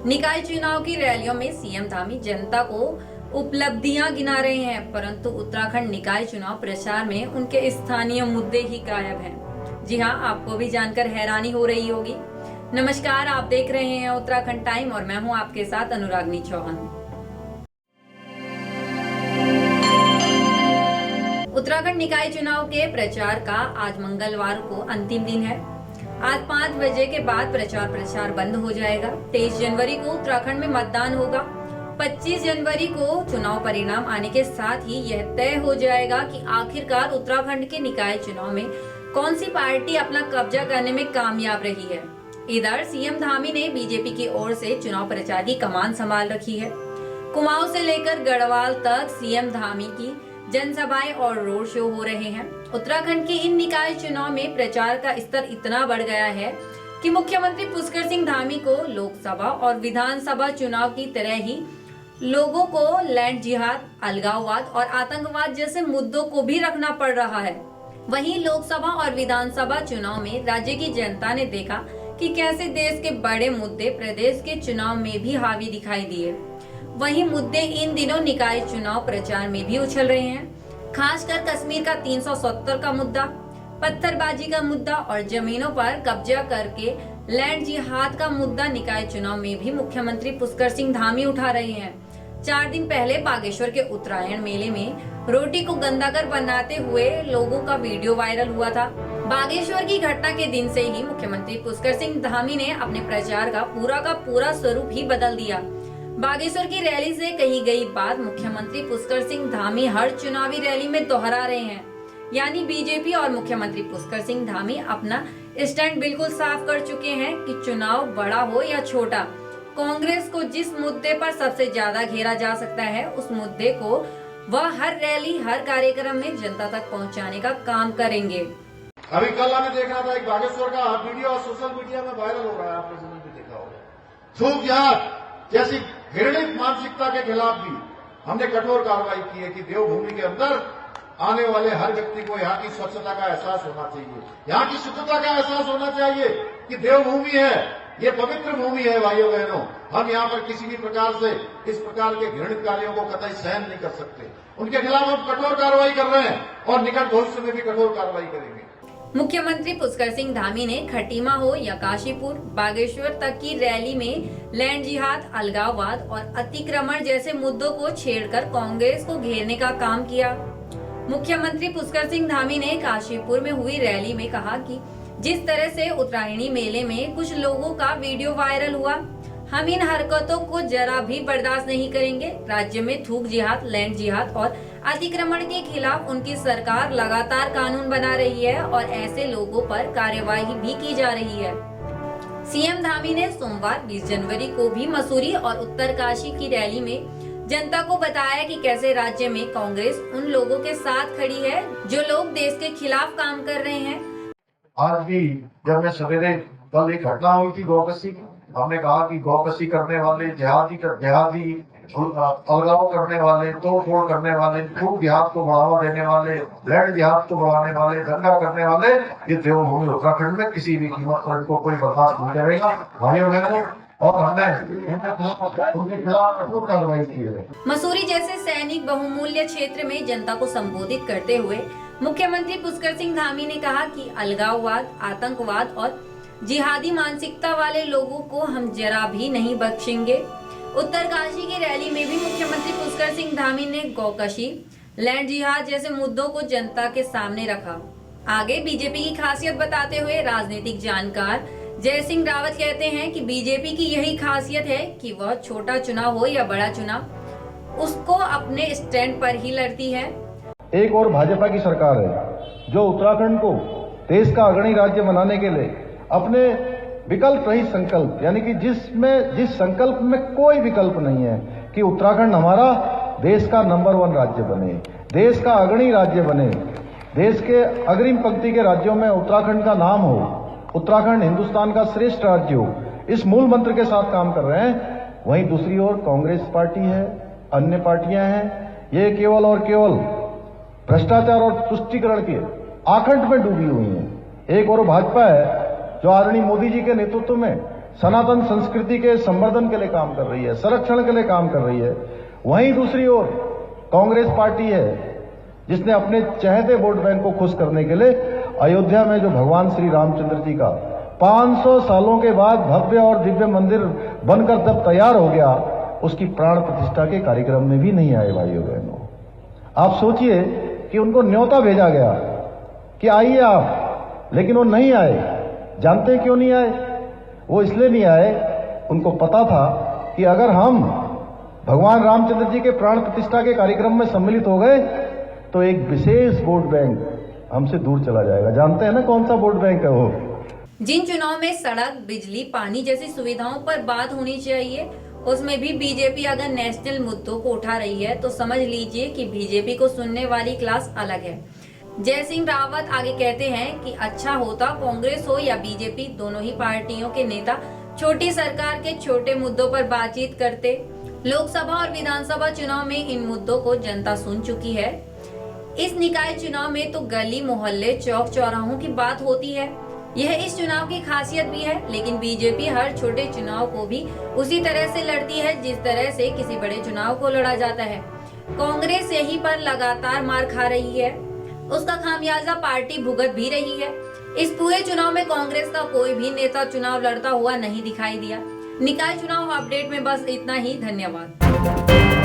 निकाय चुनाव की रैलियों में सीएम धामी जनता को उपलब्धियां गिना रहे हैं, परंतु उत्तराखंड निकाय चुनाव प्रचार में उनके स्थानीय मुद्दे ही गायब हैं। जी हां, आपको भी जानकर हैरानी हो रही होगी। नमस्कार, आप देख रहे हैं उत्तराखंड टाइम और मैं हूं आपके साथ अनुरागनी चौहान। उत्तराखंड निकाय चुनाव के प्रचार का आज मंगलवार को अंतिम दिन है। आज 5 बजे के बाद प्रचार बंद हो जाएगा। 23 जनवरी को उत्तराखंड में मतदान होगा। 25 जनवरी को चुनाव परिणाम आने के साथ ही यह तय हो जाएगा कि आखिरकार उत्तराखंड के निकाय चुनाव में कौन सी पार्टी अपना कब्जा करने में कामयाब रही है। इधर सीएम धामी ने बीजेपी की ओर से चुनाव प्रचार की कमान संभाल रखी है। कुमाऊं से लेकर गढ़वाल तक सीएम धामी की जनसभाएं और रोड शो हो रहे हैं। उत्तराखंड के इन निकाय चुनाव में प्रचार का स्तर इतना बढ़ गया है कि मुख्यमंत्री पुष्कर सिंह धामी को लोकसभा और विधानसभा चुनाव की तरह ही लोगों को लैंड जिहाद, अलगाववाद और आतंकवाद जैसे मुद्दों को भी रखना पड़ रहा है। वहीं लोकसभा और विधानसभा चुनाव में राज्य की जनता ने देखा कि कैसे देश के बड़े मुद्दे प्रदेश के चुनाव में भी हावी दिखाई दिए। वही मुद्दे इन दिनों निकाय चुनाव प्रचार में भी उछल रहे हैं। खासकर कश्मीर का 370 का मुद्दा, पत्थरबाजी का मुद्दा और जमीनों पर कब्जा करके लैंड जिहाद का मुद्दा निकाय चुनाव में भी मुख्यमंत्री पुष्कर सिंह धामी उठा रहे हैं। 4 दिन पहले बागेश्वर के उत्तरायण मेले में रोटी को गंदा कर बनाते हुए लोगों का वीडियो वायरल हुआ था। बागेश्वर की घटना के दिन से ही मुख्यमंत्री पुष्कर सिंह धामी ने अपने प्रचार का पूरा स्वरूप ही बदल दिया। बागेश्वर की रैली से कही गई बात मुख्यमंत्री पुष्कर सिंह धामी हर चुनावी रैली में दोहरा रहे हैं। यानी बीजेपी और मुख्यमंत्री पुष्कर सिंह धामी अपना स्टैंड बिल्कुल साफ कर चुके हैं कि चुनाव बड़ा हो या छोटा, कांग्रेस को जिस मुद्दे पर सबसे ज्यादा घेरा जा सकता है उस मुद्दे को वह हर रैली, हर कार्यक्रम में जनता तक पहुंचाने का काम करेंगे। अभी कल हमें देखना था एक बागेश्वर का वीडियो सोशल मीडिया में वायरल हो रहा है, आपने जरूर भी देखा होगा। थूक जहाज जैसी घृणित मानसिकता के खिलाफ भी हमने कठोर कार्रवाई की है कि देवभूमि के अंदर आने वाले हर व्यक्ति को यहाँ की स्वच्छता का एहसास होना चाहिए, यहाँ की शुद्धता का एहसास होना चाहिए कि देवभूमि है, ये पवित्र भूमि है। भाइयों बहनों, हम यहाँ पर किसी भी प्रकार से इस प्रकार के घृणित कार्यों को कतई सहन नहीं कर सकते। उनके खिलाफ हम कठोर कार्रवाई कर रहे हैं और निकट भविष्य में भी कठोर कार्रवाई करेंगे। मुख्यमंत्री पुष्कर सिंह धामी ने खटीमा हो या काशीपुर, बागेश्वर तक की रैली में लैंड जिहाद, अलगाववाद और अतिक्रमण जैसे मुद्दों को छेड़कर कांग्रेस को घेरने का काम किया। मुख्यमंत्री पुष्कर सिंह धामी ने काशीपुर में हुई रैली में कहा कि जिस तरह से उत्तरायणी मेले में कुछ लोगों का वीडियो वायरल हुआ, हम इन हरकतों को जरा भी बर्दाश्त नहीं करेंगे। राज्य में थूक जिहाद, लैंड जिहाद और अतिक्रमण के खिलाफ उनकी सरकार लगातार कानून बना रही है और ऐसे लोगों पर कार्यवाही भी की जा रही है। सीएम धामी ने सोमवार 20 जनवरी को भी मसूरी और उत्तरकाशी की रैली में जनता को बताया कि कैसे राज्य में कांग्रेस उन लोगों के साथ खड़ी है जो लोग देश के खिलाफ काम कर रहे हैं। आज भी जब मैं सवेरे कल एक घटना हुई थी गौकसी की, हमने कहा कि गौकसी करने वाले, जिहादी अलगाव करने वाले, तोड़ करने वाले, खूब जिहाद को बढ़ावा देने वाले, लैंड जिहाद को बढ़ाने वाले, दंगा करने वाले, ये देवभूमि उत्तराखंड में किसी भी कीमत पर इनको कोई बर्दाश्त नहीं करेगा। भाइयों बहनों, और हमने उनके खिलाफ कठोर कार्रवाई की है। मसूरी जैसे सैनिक बहुमूल्य क्षेत्र में जनता को संबोधित करते हुए मुख्यमंत्री पुष्कर सिंह धामी ने कहा कि अलगाववाद, आतंकवाद और जिहादी मानसिकता वाले लोगों को हम जरा भी नहीं बख्शेंगे। उत्तरकाशी की रैली में भी मुख्यमंत्री पुष्कर सिंह धामी ने गौकशी, लैंड जिहाद जैसे मुद्दों को जनता के सामने रखा। आगे बीजेपी की खासियत बताते हुए राजनीतिक जानकार जय सिंह रावत कहते हैं कि बीजेपी की यही खासियत है कि वह छोटा चुनाव हो या बड़ा चुनाव, उसको अपने स्टैंड पर ही लड़ती है। एक और भाजपा की सरकार है जो उत्तराखंड को देश का अग्रणी राज्य बनाने के लिए अपने विकल्प रहित संकल्प, यानी कि जिस संकल्प में कोई विकल्प नहीं है कि उत्तराखंड हमारा देश का नंबर 1 राज्य बने, देश का अग्रणी राज्य बने, देश के अग्रिम पंक्ति के राज्यों में उत्तराखंड का नाम हो, उत्तराखंड हिंदुस्तान का श्रेष्ठ राज्य हो, इस मूल मंत्र के साथ काम कर रहे हैं। वहीं दूसरी ओर कांग्रेस पार्टी है, अन्य पार्टियां हैं, ये केवल और केवल भ्रष्टाचार और तुष्टीकरण के आखंड में डूबी हुई हैं। एक और भाजपा है जो आदरणीय मोदी जी के नेतृत्व में सनातन संस्कृति के संवर्धन के लिए काम कर रही है, संरक्षण के लिए काम कर रही है। वहीं दूसरी ओर कांग्रेस पार्टी है जिसने अपने चहेते वोट बैंक को खुश करने के लिए अयोध्या में जो भगवान श्री रामचंद्र जी का 500 सालों के बाद भव्य और दिव्य मंदिर बनकर जब तैयार हो गया, उसकी प्राण प्रतिष्ठा के कार्यक्रम में भी नहीं आए भाइयों बहनों। आप सोचिए कि उनको न्योता भेजा गया कि आइए आप, लेकिन वो नहीं आए। जानते क्यों नहीं आए? वो इसलिए नहीं आए, उनको पता था कि अगर हम भगवान रामचंद्र जी के प्राण प्रतिष्ठा के कार्यक्रम में सम्मिलित हो गए तो एक विशेष वोट बैंक हमसे दूर चला जाएगा। जानते हैं ना कौन सा वोट बैंक है वो? जिन चुनाव में सड़क, बिजली, पानी जैसी सुविधाओं पर बात होनी चाहिए, उसमें भी बीजेपी अगर नेशनल मुद्दों को उठा रही है तो समझ लीजिए कि बीजेपी को सुनने वाली क्लास अलग है। जय सिंह रावत आगे कहते हैं कि अच्छा होता कांग्रेस हो या बीजेपी, दोनों ही पार्टियों के नेता छोटी सरकार के छोटे मुद्दों पर बातचीत करते। लोकसभा और विधानसभा चुनाव में इन मुद्दों को जनता सुन चुकी है। इस निकाय चुनाव में तो गली मोहल्ले, चौक चौराहों की बात होती है। यह इस चुनाव की खासियत भी है। लेकिन बीजेपी हर छोटे चुनाव को भी उसी तरह से लड़ती है जिस तरह से किसी बड़े चुनाव को लड़ा जाता है। कांग्रेस यहीं पर लगातार मार खा रही है, उसका खामियाजा पार्टी भुगत भी रही है। इस पूरे चुनाव में कांग्रेस का कोई भी नेता चुनाव लड़ता हुआ नहीं दिखाई दिया। निकाय चुनाव अपडेट में बस इतना ही। धन्यवाद।